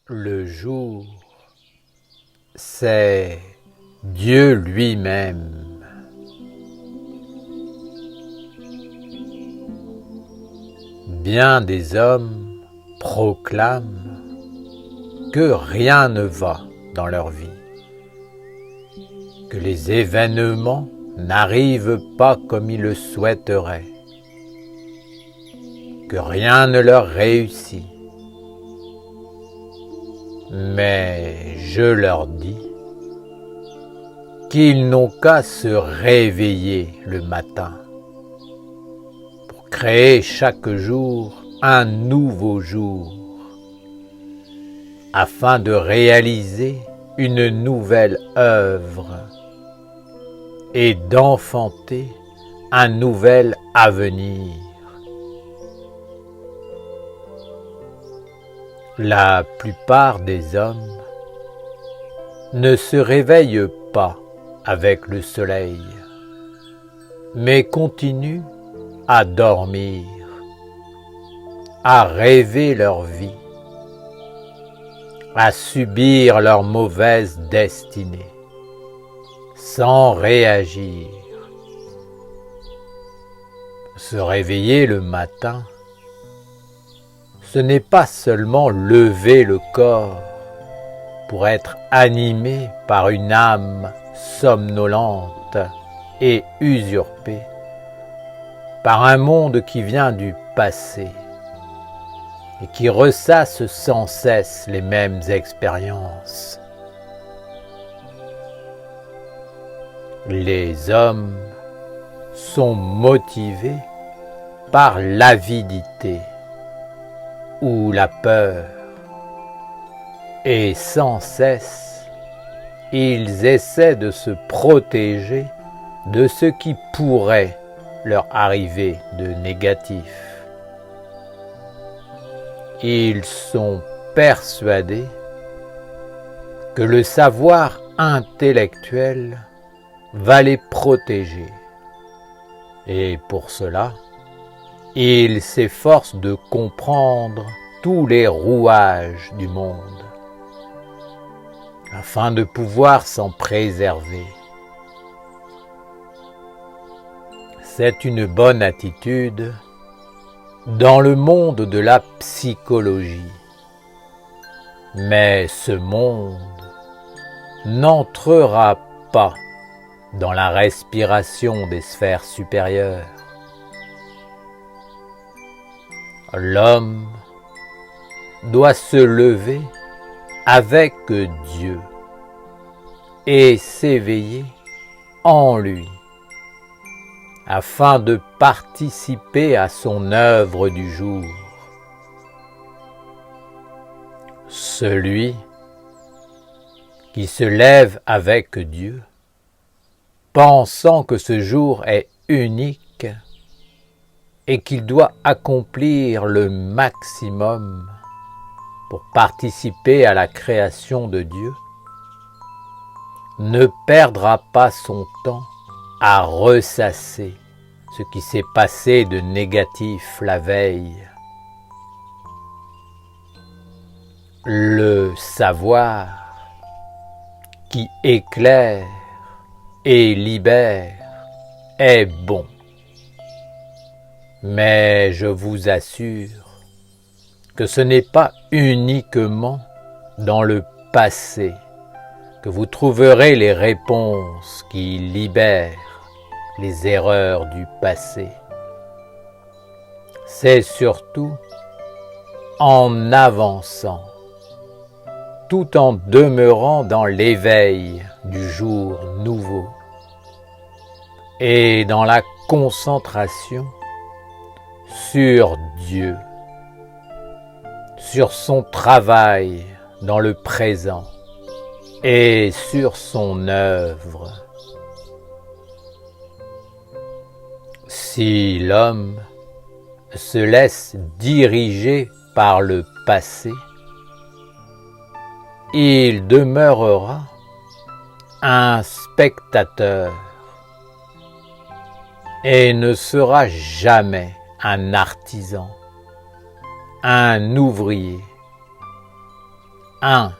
Le jour, c'est Dieu lui-même. Bien des hommes proclament que rien ne va dans leur vie, que les événements n'arrivent pas comme ils le souhaiteraient, que rien ne leur réussit. Mais je leur dis qu'ils n'ont qu'à se réveiller le matin pour créer chaque jour un nouveau jour afin de réaliser une nouvelle œuvre et d'enfanter un nouvel avenir. La plupart des hommes ne se réveillent pas avec le soleil, mais continuent à dormir, à rêver leur vie, à subir leur mauvaise destinée, sans réagir. Se réveiller le matin, ce n'est pas seulement lever le corps pour être animé par une âme somnolente et usurpée par un monde qui vient du passé et qui ressasse sans cesse les mêmes expériences. Les hommes sont motivés par l'avidité ou la peur, et sans cesse, ils essaient de se protéger de ce qui pourrait leur arriver de négatif. Ils sont persuadés que le savoir intellectuel va les protéger, et pour cela, ils s'efforcent de comprendre tous les rouages du monde afin de pouvoir s'en préserver. C'est une bonne attitude dans le monde de la psychologie. Mais ce monde n'entrera pas dans la respiration des sphères supérieures. L'homme doit se lever avec Dieu et s'éveiller en lui afin de participer à son œuvre du jour. Celui qui se lève avec Dieu, pensant que ce jour est unique et qu'il doit accomplir le maximum pour participer à la création de Dieu, ne perdra pas son temps à ressasser ce qui s'est passé de négatif la veille. Le savoir qui éclaire et libère est bon. Mais je vous assure que ce n'est pas uniquement dans le passé que vous trouverez les réponses qui libèrent les erreurs du passé. C'est surtout en avançant, tout en demeurant dans l'éveil du jour nouveau et dans la concentration sur Dieu, sur son travail dans le présent et sur son œuvre. Si l'homme se laisse diriger par le passé, il demeurera un spectateur et ne sera jamais un artisan, un ouvrier, un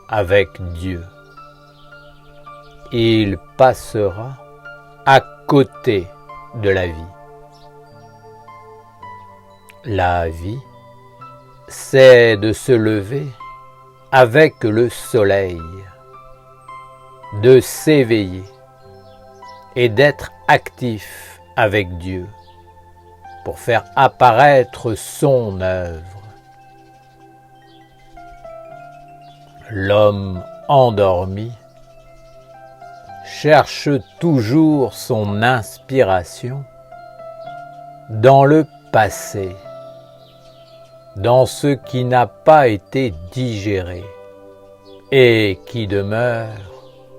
avec Dieu. Il passera à côté de la vie. La vie, c'est de se lever avec le soleil, de s'éveiller et d'être actif avec Dieu pour faire apparaître son œuvre. L'homme endormi cherche toujours son inspiration dans le passé, dans ce qui n'a pas été digéré et qui demeure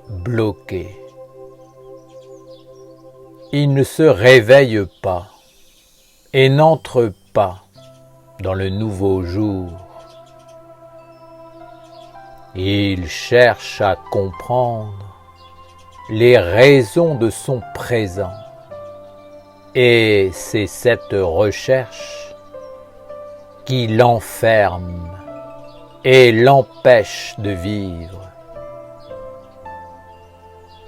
bloqué. Il ne se réveille pas et n'entre pas dans le nouveau jour. Il cherche à comprendre les raisons de son présent et c'est cette recherche qui l'enferme et l'empêche de vivre.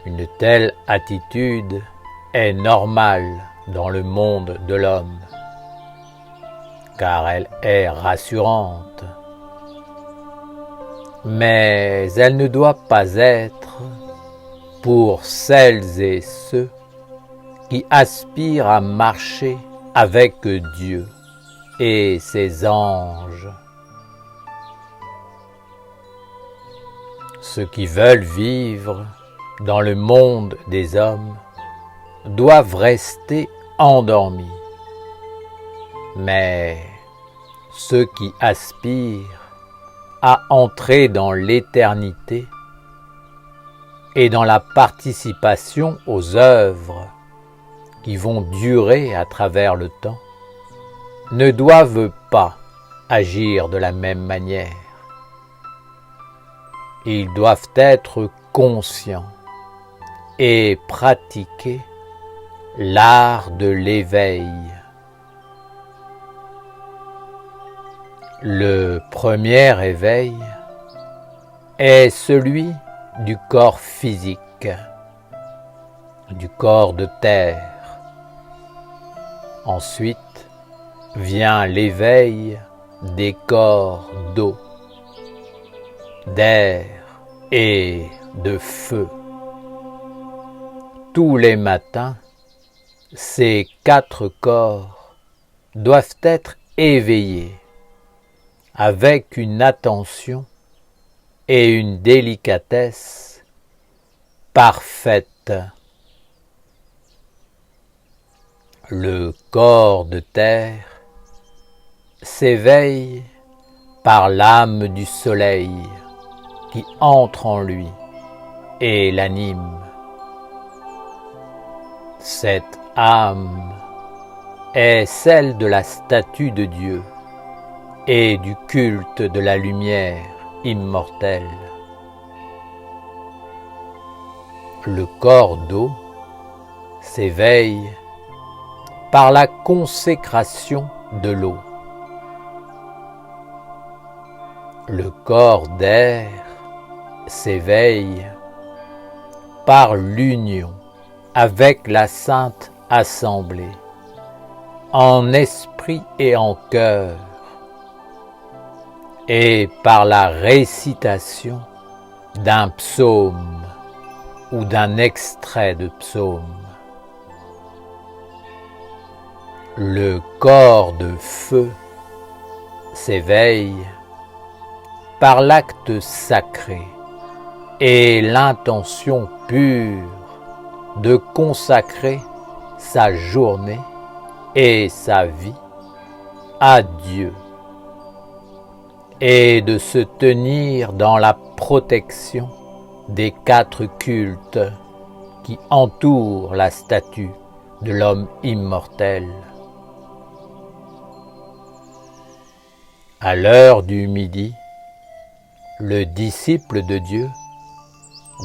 Une telle attitude est normale dans le monde de l'homme, car elle est rassurante. Mais elle ne doit pas être pour celles et ceux qui aspirent à marcher avec Dieu et ses anges. Ceux qui veulent vivre dans le monde des hommes doivent rester endormis. Mais ceux qui aspirent à entrer dans l'éternité et dans la participation aux œuvres qui vont durer à travers le temps, ne doivent pas agir de la même manière. Ils doivent être conscients et pratiquer l'art de l'éveil. Le premier éveil est celui du corps physique, du corps de terre. Ensuite vient l'éveil des corps d'eau, d'air et de feu. Tous les matins, ces 4 corps doivent être éveillés avec une attention et une délicatesse parfaite. Le corps de terre s'éveille par l'âme du soleil qui entre en lui et l'anime. Cette âme est celle de la statue de Dieu et du culte de la lumière immortelle. Le corps d'eau s'éveille par la consécration de l'eau. Le corps d'air s'éveille par l'union avec la Sainte Assemblée, en esprit et en cœur, et par la récitation d'un psaume ou d'un extrait de psaume. Le corps de feu s'éveille par l'acte sacré et l'intention pure de consacrer sa journée et sa vie à Dieu et de se tenir dans la protection des 4 cultes qui entourent la statue de l'homme immortel. À l'heure du midi, le disciple de Dieu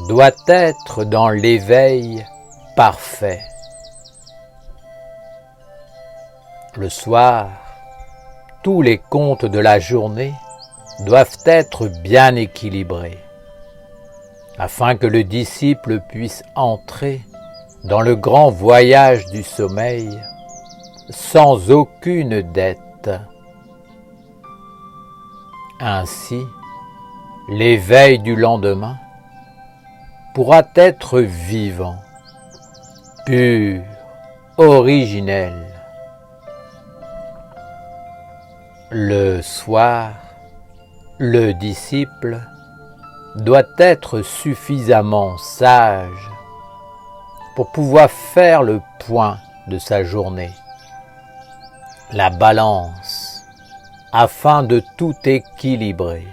doit être dans l'éveil parfait. Le soir, tous les comptes de la journée doivent être bien équilibrés, afin que le disciple puisse entrer dans le grand voyage du sommeil sans aucune dette. Ainsi, l'éveil du lendemain pourra être vivant, pur, originel. Le soir, le disciple doit être suffisamment sage pour pouvoir faire le point de sa journée, la balance, afin de tout équilibrer.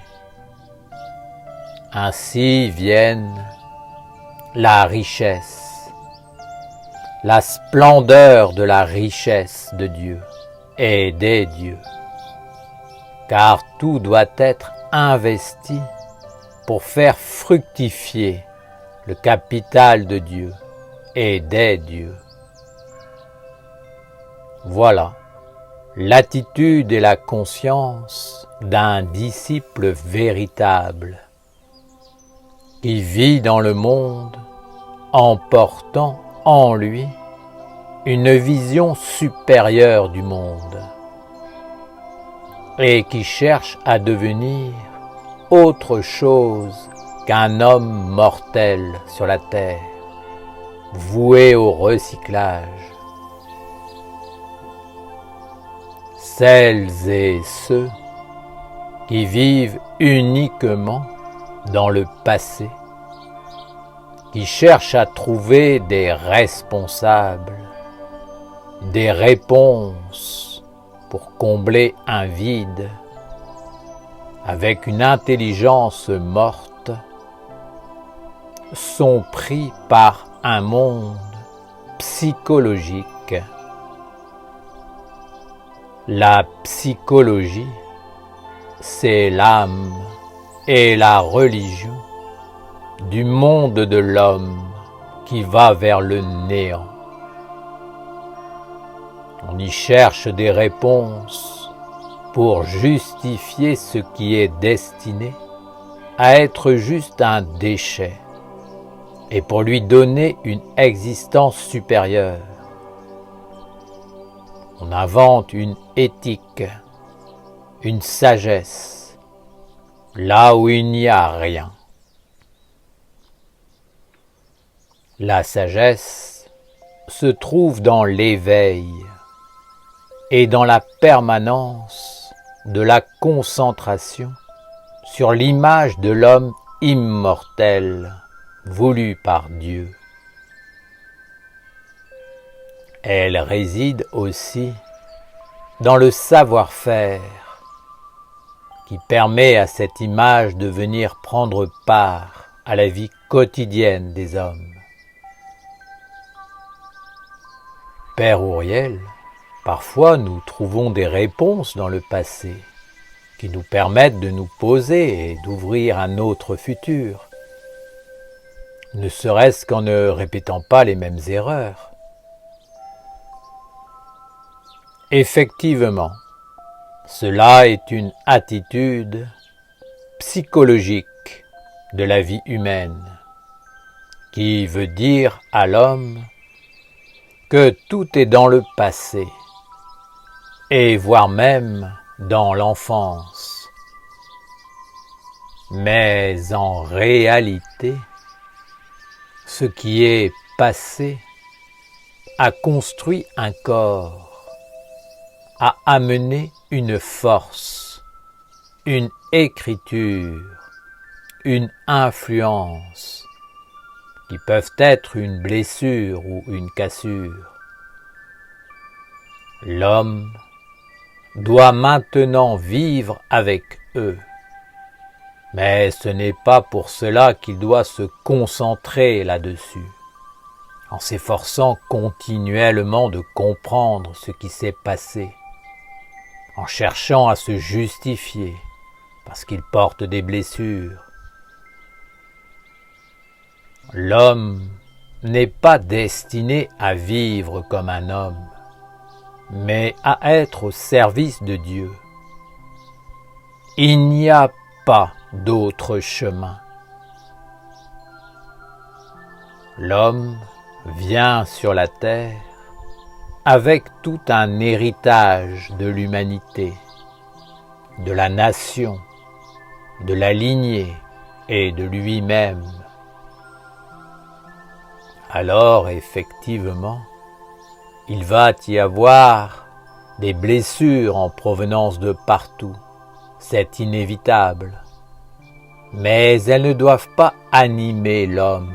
Ainsi viennent la richesse, la splendeur de la richesse de Dieu et des dieux, car tout doit être investi pour faire fructifier le capital de Dieu et des dieux. Voilà l'attitude et la conscience d'un disciple véritable qui vit dans le monde en portant en lui une vision supérieure du monde et qui cherche à devenir autre chose qu'un homme mortel sur la terre, voué au recyclage. Celles et ceux qui vivent uniquement dans le passé, qui cherchent à trouver des responsables, des réponses pour combler un vide, avec une intelligence morte, sont pris par un monde psychologique. La psychologie, c'est l'âme et la religion du monde de l'homme qui va vers le néant. On y cherche des réponses pour justifier ce qui est destiné à être juste un déchet et pour lui donner une existence supérieure. On invente une éthique, une sagesse, là où il n'y a rien. La sagesse se trouve dans l'éveil et dans la permanence de la concentration sur l'image de l'homme immortel voulu par Dieu. Elle réside aussi dans le savoir-faire qui permet à cette image de venir prendre part à la vie quotidienne des hommes. Père Ouriel, parfois nous trouvons des réponses dans le passé qui nous permettent de nous poser et d'ouvrir un autre futur, ne serait-ce qu'en ne répétant pas les mêmes erreurs. Effectivement, cela est une attitude psychologique de la vie humaine qui veut dire à l'homme que tout est dans le passé et voire même dans l'enfance. Mais en réalité, ce qui est passé a construit un corps, a amené une force, une écriture, une influence, qui peuvent être une blessure ou une cassure. L'homme doit maintenant vivre avec eux, mais ce n'est pas pour cela qu'il doit se concentrer là-dessus, en s'efforçant continuellement de comprendre ce qui s'est passé, en cherchant à se justifier parce qu'il porte des blessures. L'homme n'est pas destiné à vivre comme un homme, mais à être au service de Dieu. Il n'y a pas d'autre chemin. L'homme vient sur la terre avec tout un héritage de l'humanité, de la nation, de la lignée et de lui-même. Alors, effectivement, il va y avoir des blessures en provenance de partout, c'est inévitable, mais elles ne doivent pas animer l'homme.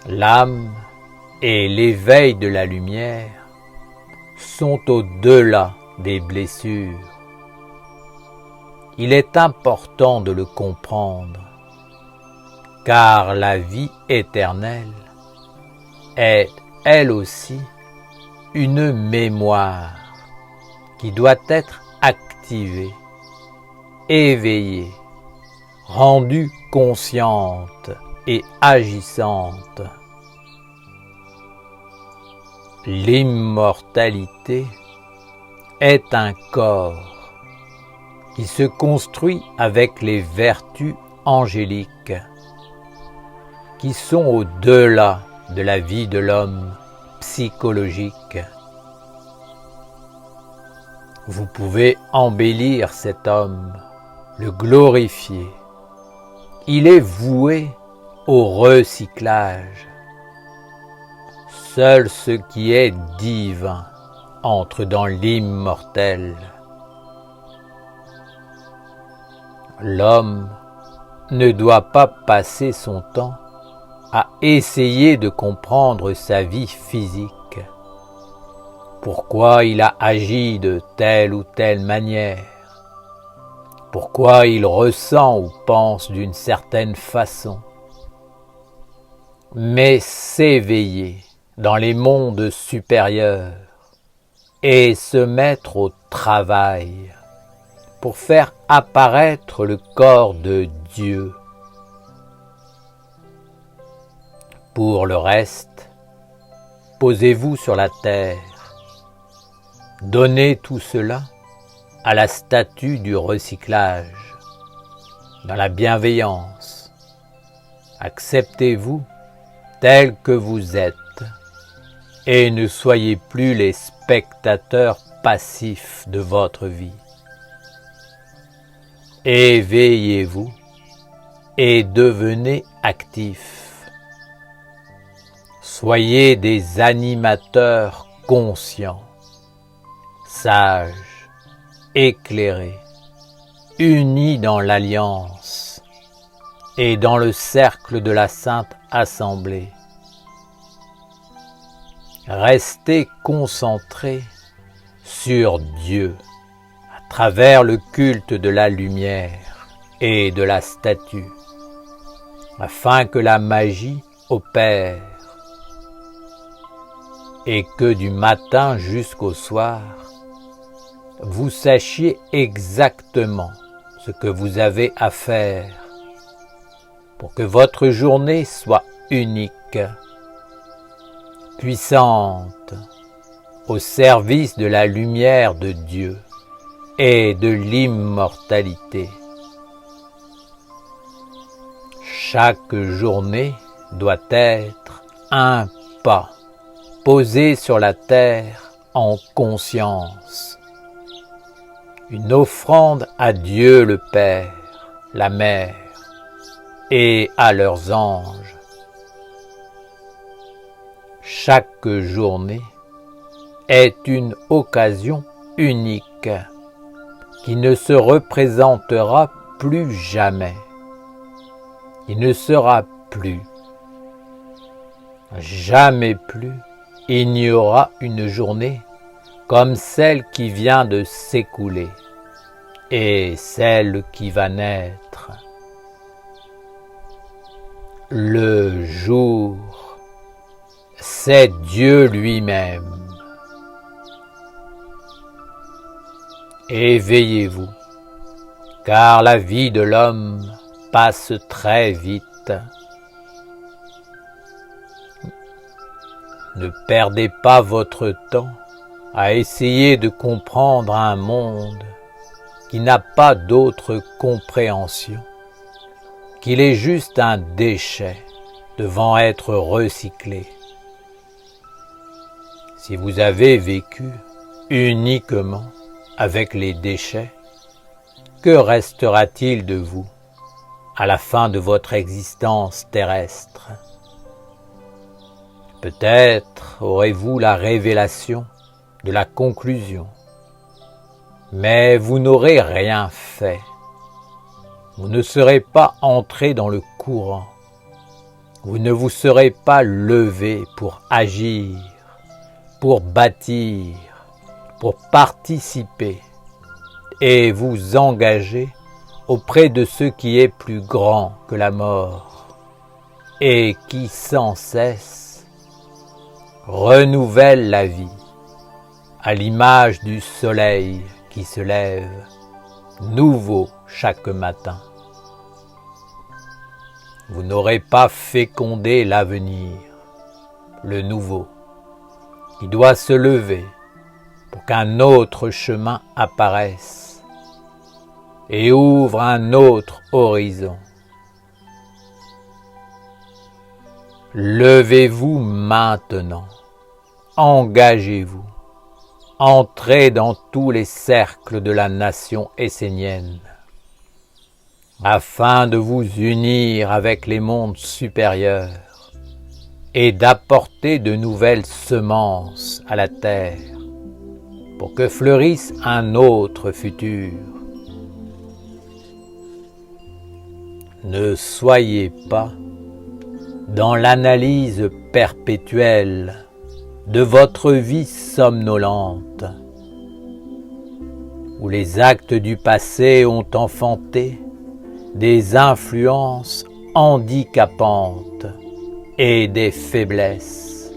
L'âme et l'éveil de la lumière sont au-delà des blessures. Il est important de le comprendre, car la vie éternelle est, elle aussi, une mémoire qui doit être activée, éveillée, rendue consciente et agissante. L'immortalité est un corps qui se construit avec les vertus angéliques qui sont au-delà de la vie de l'homme psychologique. Vous pouvez embellir cet homme, le glorifier. Il est voué au recyclage. Seul ce qui est divin entre dans l'immortel. L'homme ne doit pas passer son temps à essayer de comprendre sa vie physique. Pourquoi il a agi de telle ou telle manière? Pourquoi il ressent ou pense d'une certaine façon? Mais s'éveiller dans les mondes supérieurs et se mettre au travail pour faire apparaître le corps de Dieu. Pour le reste, posez-vous sur la terre, donnez tout cela à la statue du recyclage, dans la bienveillance. Acceptez-vous tel que vous êtes et ne soyez plus les spectateurs passifs de votre vie. Éveillez-vous et devenez actifs. Soyez des animateurs conscients, sages, éclairés, unis dans l'alliance et dans le cercle de la Sainte Assemblée. Restez concentrés sur Dieu à travers le culte de la lumière et de la statue, afin que la magie opère et que du matin jusqu'au soir, vous sachiez exactement ce que vous avez à faire pour que votre journée soit unique, puissante, au service de la lumière de Dieu et de l'immortalité. Chaque journée doit être un pas posé sur la terre en conscience, une offrande à Dieu le Père, la Mère et à leurs anges. Chaque journée est une occasion unique qui ne se représentera plus jamais. Il ne sera plus, jamais plus, il n'y aura une journée comme celle qui vient de s'écouler et celle qui va naître. Le jour, c'est Dieu lui-même. Éveillez-vous, car la vie de l'homme passe très vite. Ne perdez pas votre temps à essayer de comprendre un monde qui n'a pas d'autre compréhension qu'il est juste un déchet devant être recyclé. Si vous avez vécu uniquement avec les déchets, que restera-t-il de vous à la fin de votre existence terrestre? Peut-être aurez-vous la révélation de la conclusion, mais vous n'aurez rien fait. Vous ne serez pas entré dans le courant. Vous ne vous serez pas levé pour agir, pour bâtir, pour participer et vous engager auprès de ce qui est plus grand que la mort et qui sans cesse renouvelle la vie à l'image du soleil qui se lève nouveau chaque matin. Vous n'aurez pas fécondé l'avenir, le nouveau, qui doit se lever pour qu'un autre chemin apparaisse et ouvre un autre horizon. Levez-vous maintenant, engagez-vous, entrez dans tous les cercles de la nation essénienne, afin de vous unir avec les mondes supérieurs et d'apporter de nouvelles semences à la terre pour que fleurisse un autre futur. Ne soyez pas dans l'analyse perpétuelle de votre vie somnolente, où les actes du passé ont enfanté des influences handicapantes et des faiblesses.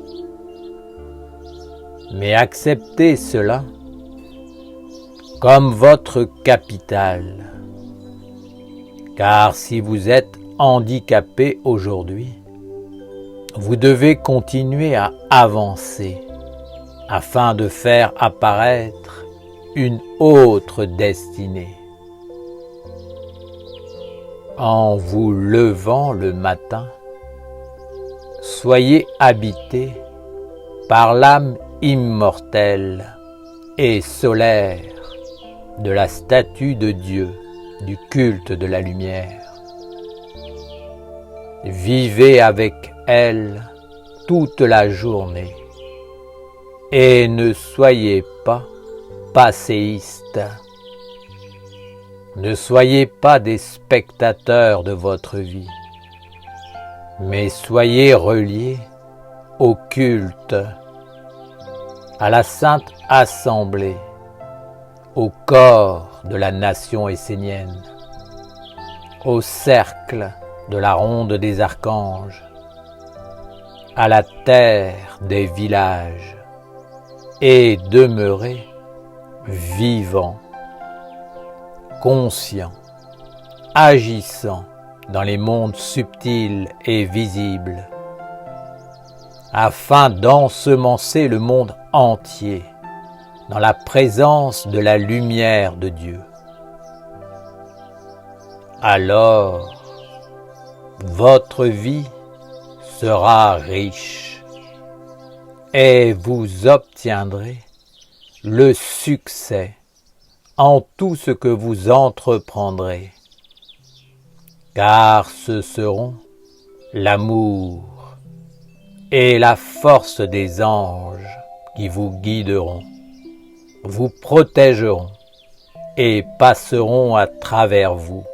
Mais acceptez cela comme votre capital, car si vous êtes handicapé aujourd'hui, vous devez continuer à avancer afin de faire apparaître une autre destinée. En vous levant le matin, soyez habité par l'âme immortelle et solaire de la statue de Dieu, du culte de la lumière. Vivez avec elle toute la journée et ne soyez pas passéiste. Ne soyez pas des spectateurs de votre vie, mais soyez reliés au culte, à la Sainte Assemblée, au corps de la nation essénienne, au cercle de la ronde des archanges, à la terre des villages, et demeurez vivant, conscient, agissant dans les mondes subtils et visibles, afin d'ensemencer le monde entier dans la présence de la lumière de Dieu. Alors, votre vie sera riche et vous obtiendrez le succès en tout ce que vous entreprendrez, car ce seront l'amour et la force des anges qui vous guideront, vous protégeront et passeront à travers vous